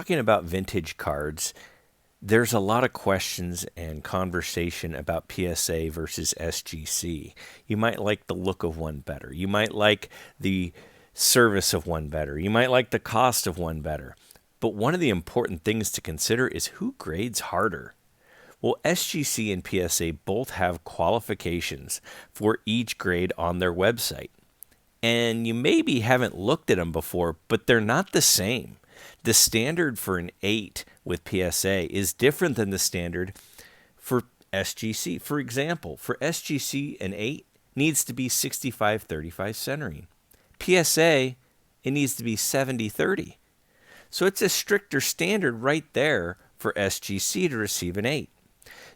talking about vintage cards, there's a lot of questions and conversation about PSA versus SGC. You might like the look of one better. You might like the service of one better. You might like the cost of one better. But one of the important things to consider is who grades harder. Well, SGC and PSA both have qualifications for each grade on their website. And you maybe haven't looked at them before, but they're not the same. The standard for an 8 with PSA is different than the standard for SGC. For example, for SGC, an 8 needs to be 65-35 centering. PSA, it needs to be 70-30. So it's a stricter standard right there for SGC to receive an 8.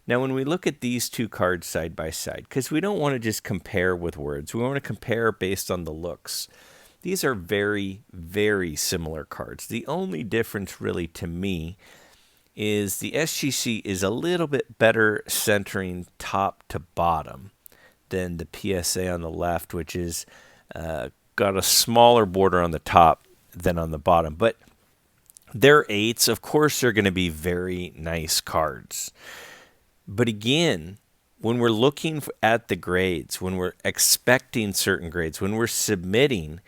Now, when we look at these two cards side by side, because we don't want to just compare with words, we want to compare based on the looks. These are very, very similar cards. The only difference really to me is the SGC is a little bit better centering top to bottom than the PSA on the left, which is got a smaller border on the top than on the bottom. But they're 8s. Of course, they're going to be very nice cards. But again, when we're looking at the grades, when we're expecting certain grades, when we're submitting,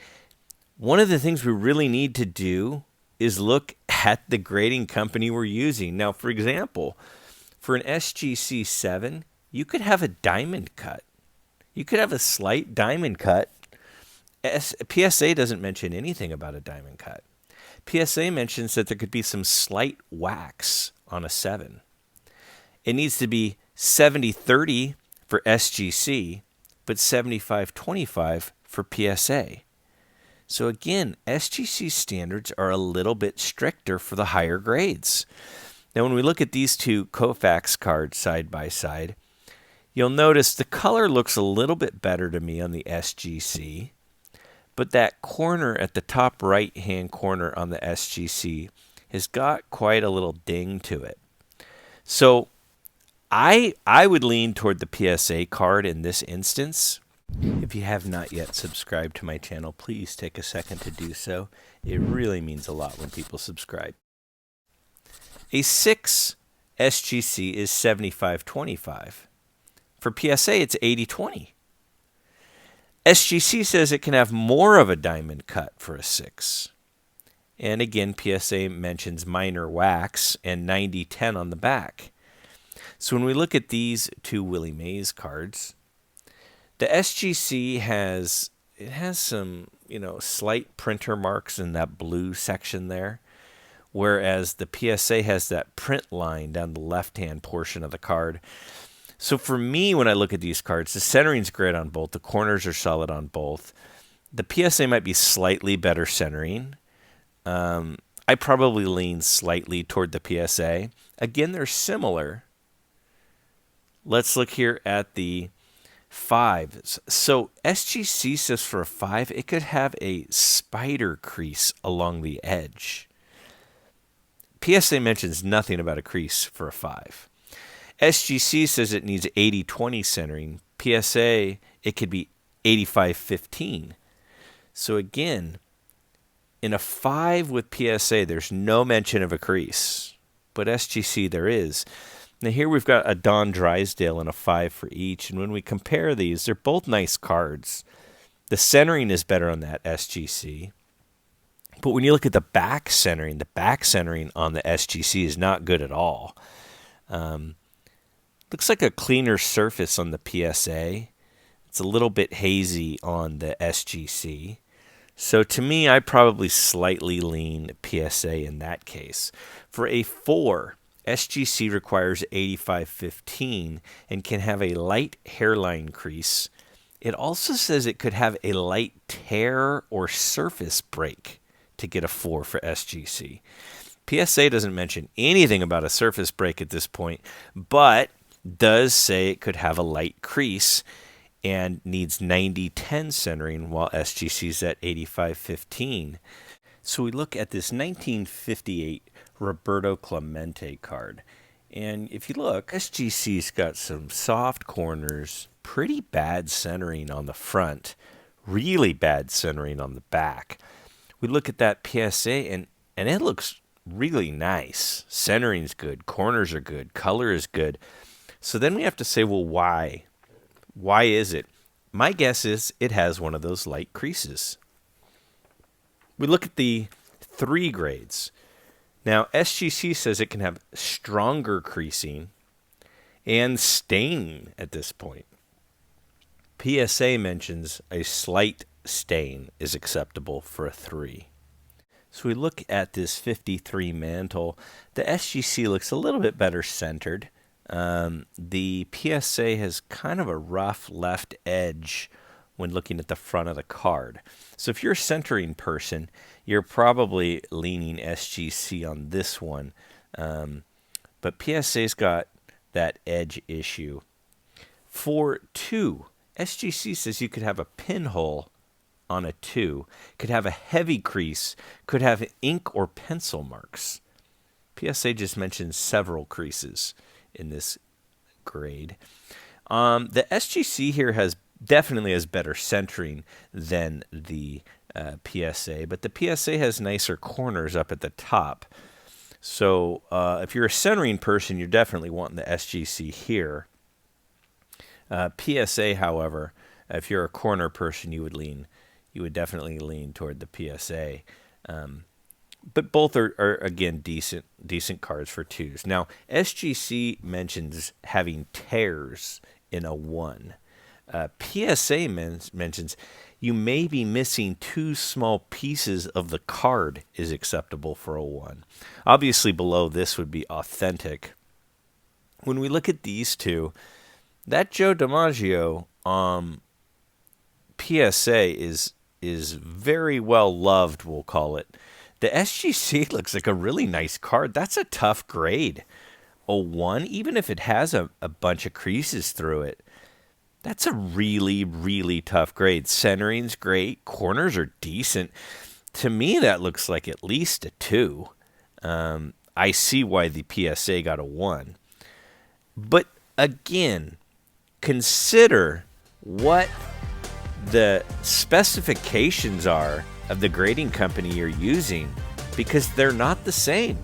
one of the things we really need to do is look at the grading company we're using. Now, for example, for an SGC 7, you could have a diamond cut. You could have a slight diamond cut. PSA doesn't mention anything about a diamond cut. PSA mentions that there could be some slight wax on a 7. It needs to be 70-30 for SGC, but 75-25 for PSA. So again, SGC standards are a little bit stricter for the higher grades. Now, when we look at these two Koufax cards side by side, you'll notice the color looks a little bit better to me on the SGC, but that corner at the top right-hand corner on the SGC has got quite a little ding to it. So I would lean toward the PSA card in this instance. If you have not yet subscribed to my channel, please take a second to do so. It really means a lot when people subscribe. A 6 SGC is 75-25. For PSA, it's 80-20. SGC says it can have more of a diamond cut for a 6. And again, PSA mentions minor wax and 90-10 on the back. So when we look at these two Willie Mays cards, the SGC has some, slight printer marks in that blue section there, whereas the PSA has that print line down the left-hand portion of the card. So for me, when I look at these cards, the centering's great on both. The corners are solid on both. The PSA might be slightly better centering. I probably lean slightly toward the PSA. Again, they're similar. Let's look here at the 5s. So SGC says for a 5, it could have a spider crease along the edge. PSA mentions nothing about a crease for a 5. SGC says it needs 80-20 centering. PSA, it could be 85-15. So again, in a 5 with PSA, there's no mention of a crease. But SGC, there is. Now here we've got a Don Drysdale and a 5 for each. And when we compare these, they're both nice cards. The centering is better on that SGC. But when you look at the back centering on the SGC is not good at all. Looks like a cleaner surface on the PSA. It's a little bit hazy on the SGC. So to me, I probably slightly lean PSA in that case. For a 4, SGC requires 85-15 and can have a light hairline crease. It also says it could have a light tear or surface break to get a 4 for SGC. PSA doesn't mention anything about a surface break at this point, but does say it could have a light crease and needs 90-10 centering, while SGC's at 85-15. So we look at this 1958 Roberto Clemente card. And if you look, SGC's got some soft corners, pretty bad centering on the front, really bad centering on the back. We look at that PSA and it looks really nice. Centering's good. Corners are good. Color is good. So then we have to say, well, why? Why is it? My guess is it has one of those light creases. We look at the 3 grades. Now, SGC says it can have stronger creasing and staining at this point. PSA mentions a slight stain is acceptable for a 3. So we look at this 53 mantle. The SGC looks a little bit better centered. The PSA has kind of a rough left edge when looking at the front of the card. So if you're a centering person, you're probably leaning SGC on this one. But PSA's got that edge issue. For 2, SGC says you could have a pinhole on a 2, could have a heavy crease, could have ink or pencil marks. PSA just mentions several creases in this grade. The SGC here definitely has better centering than the PSA, but the PSA has nicer corners up at the top. So if you're a centering person, you're definitely wanting the SGC here. PSA, however, if you're a corner person, you would definitely lean toward the PSA. But both are again decent cards for 2s. Now SGC mentions having tears in a 1. PSA mentions you may be missing 2 small pieces of the card is acceptable for a 1. Obviously below this would be authentic. When we look at these 2, that Joe DiMaggio PSA is very well loved, we'll call it. The SGC looks like a really nice card. That's a tough grade. A 1, even if it has a bunch of creases through it, that's a really, really tough grade. Centering's great. Corners are decent. To me, that looks like at least a 2. I see why the PSA got a 1. But again, consider what the specifications are of the grading company you're using, because they're not the same.